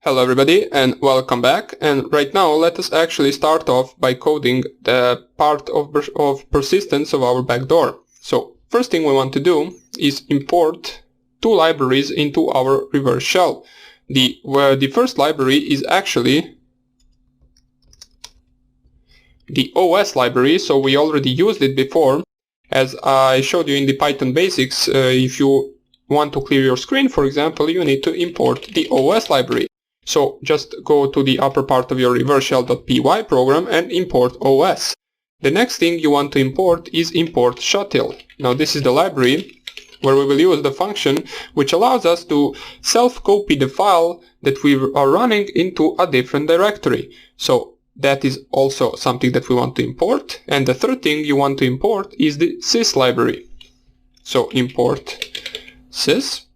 Hello everybody and welcome back, and right now let us actually start off by coding the part of persistence of our backdoor. So first thing we want to do is import two libraries into our reverse shell. The first library is actually the OS library, so we already used it before. As I showed you in the Python basics, if you want to clear your screen, for example, you need to import the OS library. So just go to the upper part of your reverseshell.py program and import OS. The next thing you want to import is import shuttle. Now this is the library where we will use the function which allows us to self-copy the file that we are running into a different directory. So that is also something that we want to import. And the third thing you want to import is the sys library. So import sys.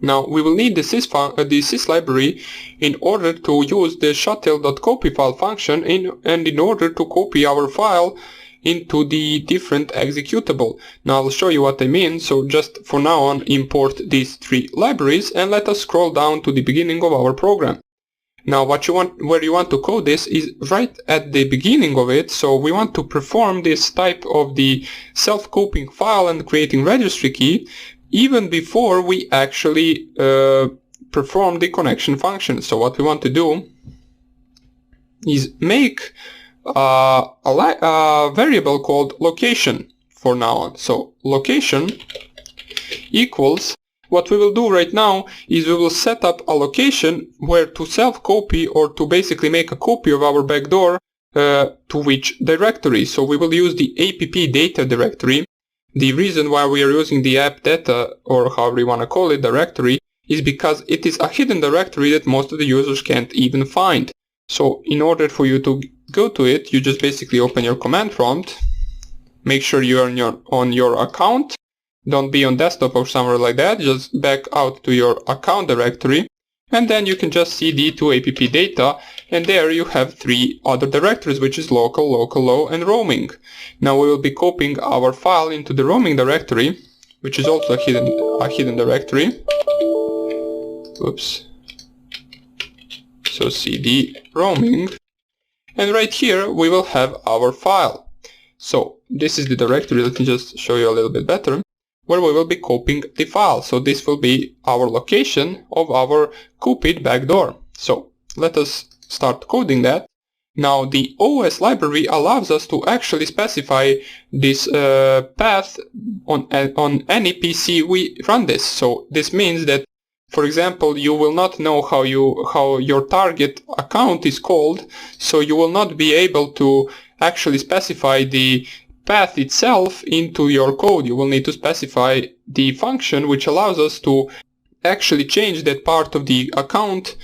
Now we will need the sys library in order to use the shuttle.copy file function and in order to copy our file into the different executable. Now I'll show you what I mean, so just for now on import these three libraries and let us scroll down to the beginning of our program. Now where you want to code this is right at the beginning of it, so we want to perform this type of the self-copying file and creating registry key even before we actually perform the connection function. So what we want to do is make a variable called location for now on. So location equals, what we will do right now is we will set up a location where to self-copy or to basically make a copy of our backdoor to which directory. So we will use the app data directory. The reason why we are using the app data, or however you want to call it, directory, is because it is a hidden directory that most of the users can't even find. So in order for you to go to it, you just basically open your command prompt, make sure you are on your account, don't be on desktop or somewhere like that, just back out to your account directory, and then you can just cd to app data, and there you have three other directories, which is local, local.low, and roaming. Now we will be copying our file into the roaming directory, which is also a hidden directory. Oops. So cd roaming, and right here we will have our file. So this is the directory. Let me just show you a little bit better, where we will be copying the file. So this will be our location of our copied backdoor. So let us start coding that. Now the OS library allows us to actually specify this path on any PC we run this. So this means that, for example, you will not know how your target account is called, so you will not be able to actually specify the path itself into your code. You will need to specify the function which allows us to actually change that part of the account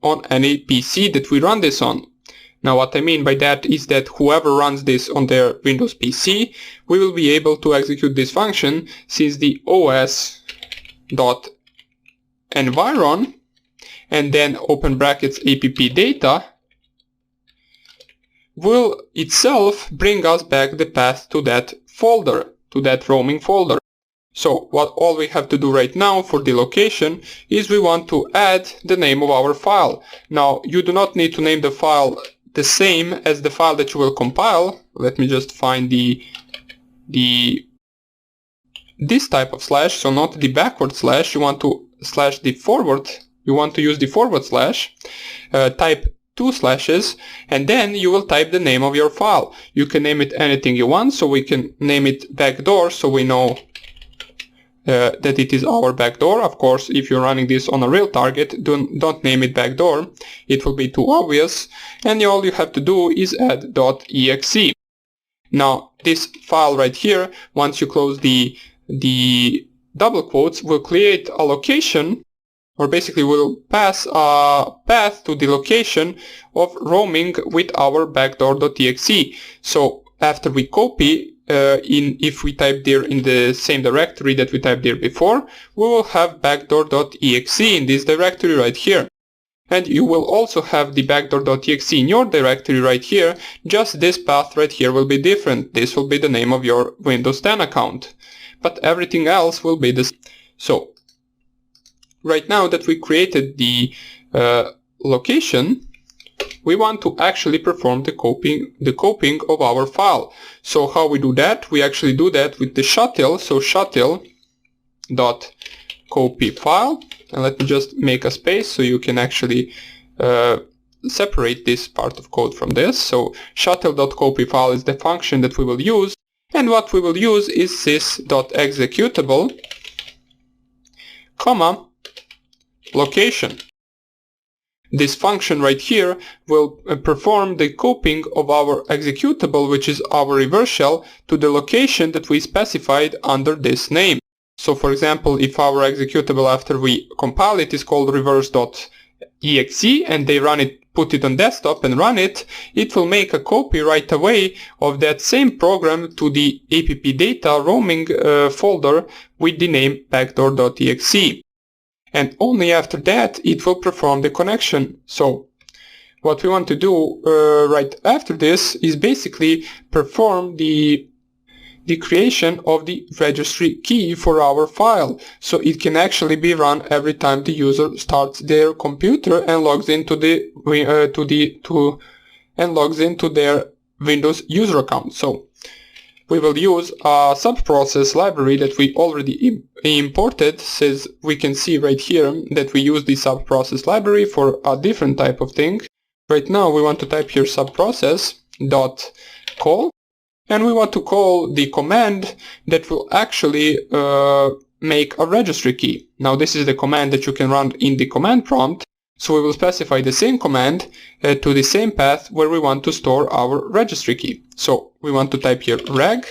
on any PC that we run this on. Now what I mean by that is that whoever runs this on their Windows PC, we will be able to execute this function, since the os.environ and then open brackets app data will itself bring us back the path to that folder, to that roaming folder. So what all we have to do right now for the location is we want to add the name of our file. Now you do not need to name the file the same as the file that you will compile. Let me just find this type of slash, so not the backward slash. You want to slash the forward. You want to use the forward slash. Type 2 slashes, and then you will type the name of your file. You can name it anything you want, so we can name it backdoor, so we know that it is our backdoor. Of course, if you're running this on a real target, don't name it backdoor. It will be too obvious, and all you have to do is add .exe. Now this file right here, once you close the double quotes, will create a location, or basically we'll pass a path to the location of roaming with our backdoor.exe. So after we copy, if we type there in the same directory that we typed there before, we will have backdoor.exe in this directory right here. And you will also have the backdoor.exe in your directory right here, just this path right here will be different. This will be the name of your Windows 10 account, but everything else will be the same. So right now that we created the location, we want to actually perform the copying of our file. So how we do that? We actually do that with the shuttle. So shuttle dot copy file, and let me just make a space so you can actually separate this part of code from this. So shuttle.copy file is the function that we will use, and what we will use is sys.executable, comma, location. This function right here will perform the copying of our executable, which is our reverse shell, to the location that we specified under this name. So for example, if our executable after we compile it is called reverse.exe and they run it, put it on desktop and run it, it will make a copy right away of that same program to the app data roaming folder with the name backdoor.exe. And only after that it will perform the connection. So what we want to do right after this is basically perform the creation of the registry key for our file, so it can actually be run every time the user starts their computer and logs into their Windows user account. So we will use a subprocess library that we already imported, says we can see right here that we use the subprocess library for a different type of thing. Right now we want to type here subprocess.call, and we want to call the command that will actually make a registry key. Now this is the command that you can run in the command prompt, so we will specify the same command to the same path where we want to store our registry key. So we want to type here reg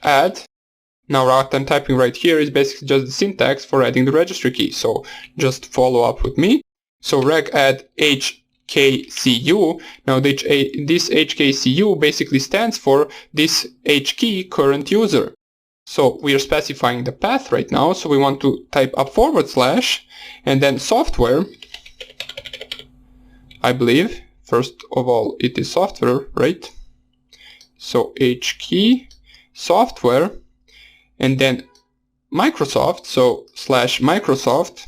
add. Now what I'm typing right here is basically just the syntax for adding the registry key, so just follow up with me. So reg add HKCU. Now this HKCU basically stands for this H key current user. So we are specifying the path right now, so we want to type a / and then software. I believe first of all it is software, right? So H key software, and then Microsoft, so /Microsoft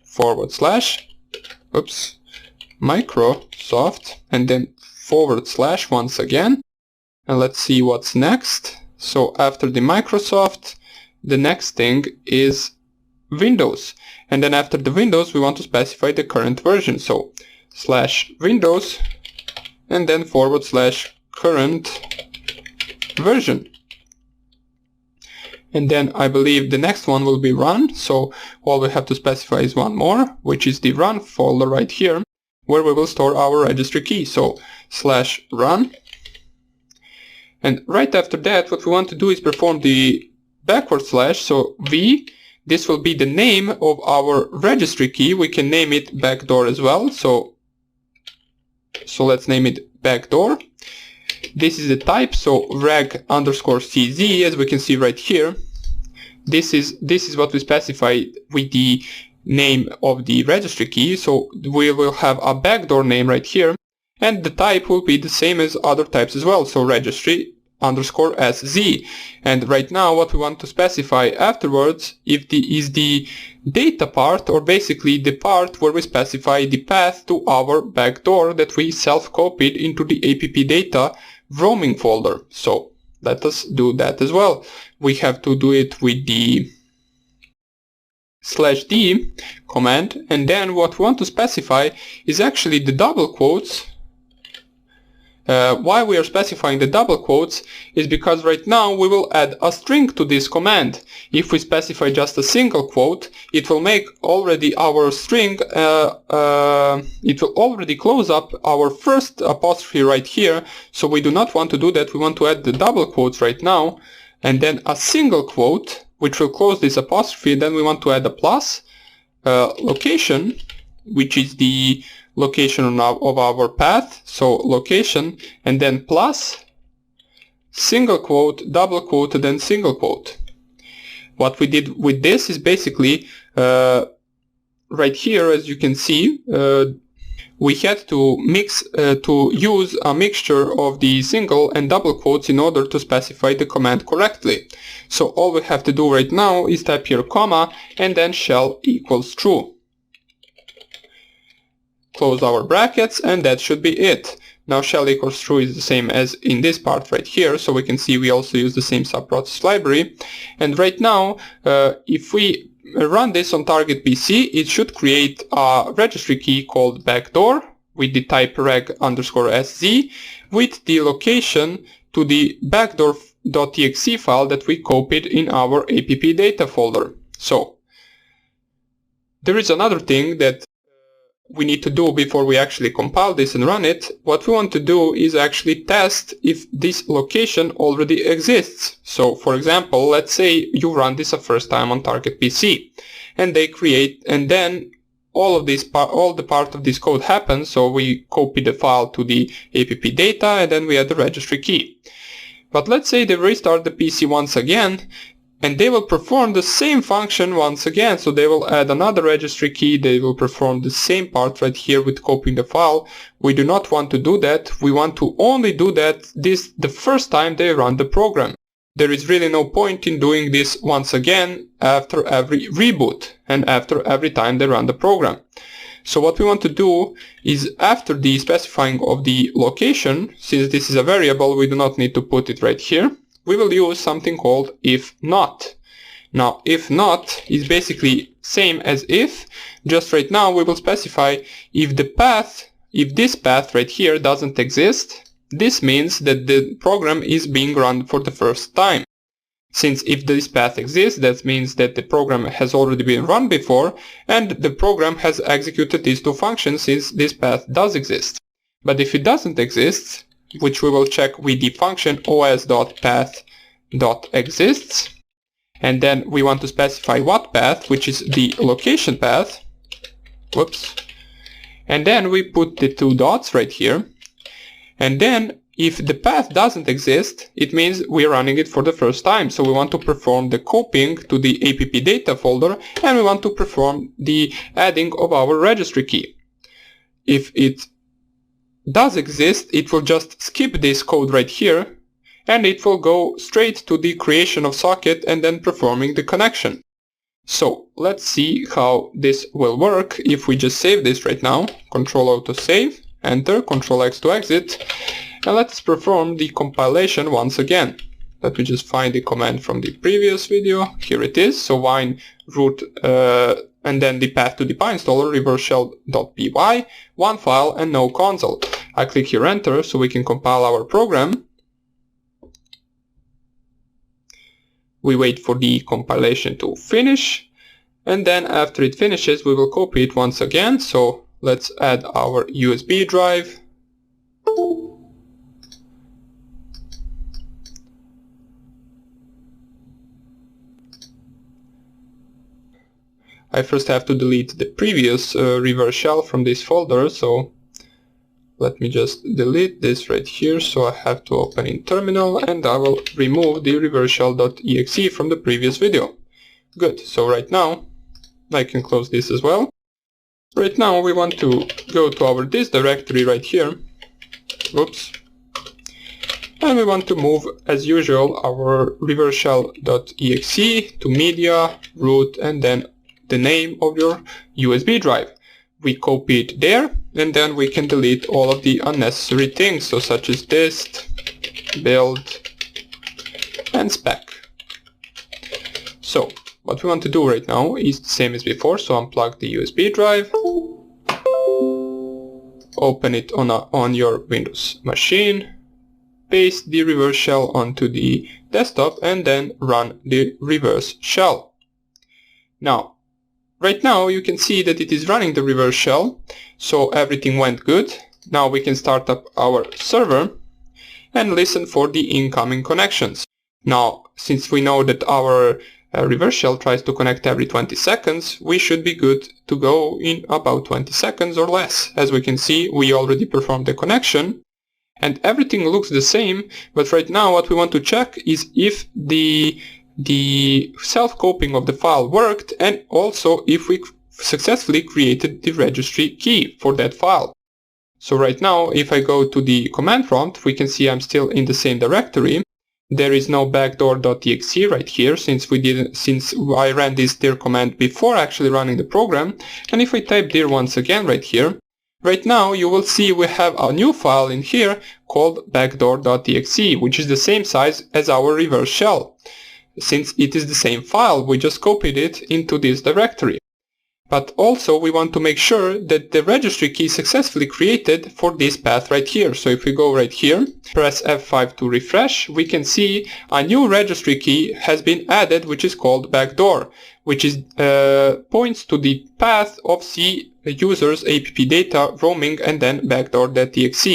/ Microsoft, and then / once again, and let's see what's next. So after the Microsoft, the next thing is Windows, and then after the Windows we want to specify the current version, so /Windows and then / current version. And then I believe the next one will be run, so all we have to specify is one more, which is the run folder right here, where we will store our registry key, so /run. And right after that what we want to do is perform the backward /, so v, this will be the name of our registry key. We can name it backdoor as well, so let's name it backdoor. This is the type, so reg_cz, as we can see right here. This is what we specify with the name of the registry key, so we will have a backdoor name right here, and the type will be the same as other types as well, so registry_sz. And right now what we want to specify afterwards is the data part, or basically the part where we specify the path to our backdoor that we self-copied into the app data roaming folder. So let us do that as well. We have to do it with the /d command, and then what we want to specify is actually the double quotes. Why we are specifying the double quotes is because right now we will add a string to this command. If we specify just a single quote, it will make already our string, it will already close up our first apostrophe right here, so we do not want to do that. We want to add the double quotes right now, and then a single quote which will close this apostrophe. Then we want to add a plus location, which is the location of our path, so location, and then plus single quote, double quote, and then single quote. What we did with this is basically right here, as you can see, we had to use a mixture of the single and double quotes in order to specify the command correctly. So all we have to do right now is type here comma and then shell equals true. close our brackets, and that should be it. Now shell equals true is the same as in this part right here, so we can see we also use the same subprocess library. And right now, if we run this on target PC, it should create a registry key called backdoor with the type reg_sz with the location to the backdoor.exe file that we copied in our app data folder. So there is another thing that we need to do before we actually compile this and run it. What we want to do is actually test if this location already exists. So for example, let's say you run this a first time on target PC and they create, and then all the part of this code happens. So we copy the file to the app data and then we add the registry key. But let's say they restart the PC once again, and they will perform the same function once again. So they will add another registry key, they will perform the same part right here with copying the file. We do not want to do that. We want to only do that the first time they run the program. There is really no point in doing this once again after every reboot and after every time they run the program. So what we want to do is, after the specifying of the location, since this is a variable, we do not need to put it right here, we will use something called if not. Now if not is basically same as if, just right now we will specify if this path right here doesn't exist. This means that the program is being run for the first time. Since if this path exists, that means that the program has already been run before and the program has executed these two functions since this path does exist. But if it doesn't exist, which we will check with the function os.path.exists, and then we want to specify what path, which is the location path, and then we put the two dots right here, and then if the path doesn't exist, it means we're running it for the first time. So we want to perform the copying to the app data folder, and we want to perform the adding of our registry key. If it does exist, it will just skip this code right here, and it will go straight to the creation of socket and then performing the connection. So let's see how this will work if we just save this right now. Control Auto Save, Enter, Control X to exit. And let's perform the compilation once again. Let me just find the command from the previous video. Here it is. So wine root and then the path to the PyInstaller, reverse shell.py, one file and no console. I click here enter so we can compile our program. We wait for the compilation to finish, and then after it finishes we will copy it once again. So let's add our USB drive. I first have to delete the previous reverse shell from this folder, so let me just delete this right here. So I have to open in terminal and I will remove the reverse shell.exe from the previous video. Good, so right now I can close this as well. Right now we want to go to this directory right here. And we want to move, as usual, our reverse shell.exe to media, root, and then the name of your USB drive. We copy it there, and then we can delete all of the unnecessary things, so such as dist, build, and spec. So what we want to do right now is the same as before. So unplug the USB drive, open it on your Windows machine, paste the reverse shell onto the desktop, and then run the reverse shell. Now, right now you can see that it is running the reverse shell, so everything went good. Now we can start up our server and listen for the incoming connections. Now, since we know that our reverse shell tries to connect every 20 seconds, we should be good to go in about 20 seconds or less. As we can see, we already performed the connection and everything looks the same, but right now what we want to check is if the self-copying of the file worked, and also if we successfully created the registry key for that file. So right now, if I go to the command prompt, we can see I'm still in the same directory. There is no backdoor.exe right here, since I ran this dir command before actually running the program. And if I type dir once again right here, Right now you will see we have a new file in here called backdoor.exe, which is the same size as our reverse shell. Since it is the same file, we just copied it into this directory. But also we want to make sure that the registry key is successfully created for this path right here. So if we go right here, press F5 to refresh, we can see a new registry key has been added, which is called backdoor, which is points to the path of C user's app data roaming and then backdoor.exe.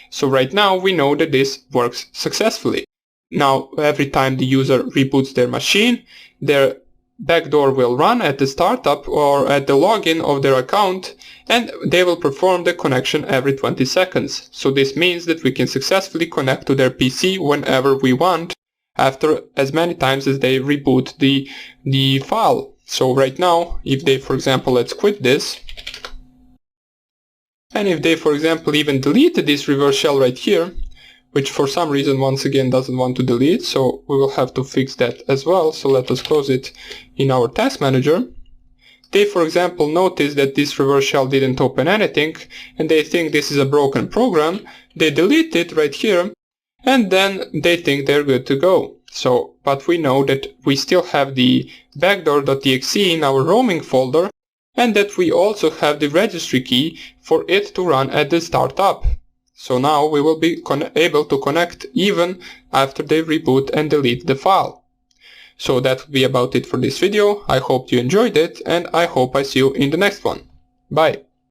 So right now we know that this works successfully. Now every time the user reboots their machine, their backdoor will run at the startup or at the login of their account, and they will perform the connection every 20 seconds. So this means that we can successfully connect to their PC whenever we want, after as many times as they reboot the file. So right now, if they, for example, let's quit this, and if they, for example, even delete this reverse shell right here, which for some reason once again doesn't want to delete, so we will have to fix that as well. So let us close it in our task manager. They, for example, notice that this reverse shell didn't open anything, and they think this is a broken program. They delete it right here, and then they think they're good to go. So, but we know that we still have the backdoor.exe in our roaming folder, and that we also have the registry key for it to run at the startup. So now we will be able to connect even after they reboot and delete the file. So that would be about it for this video. I hope you enjoyed it, and I hope I see you in the next one. Bye!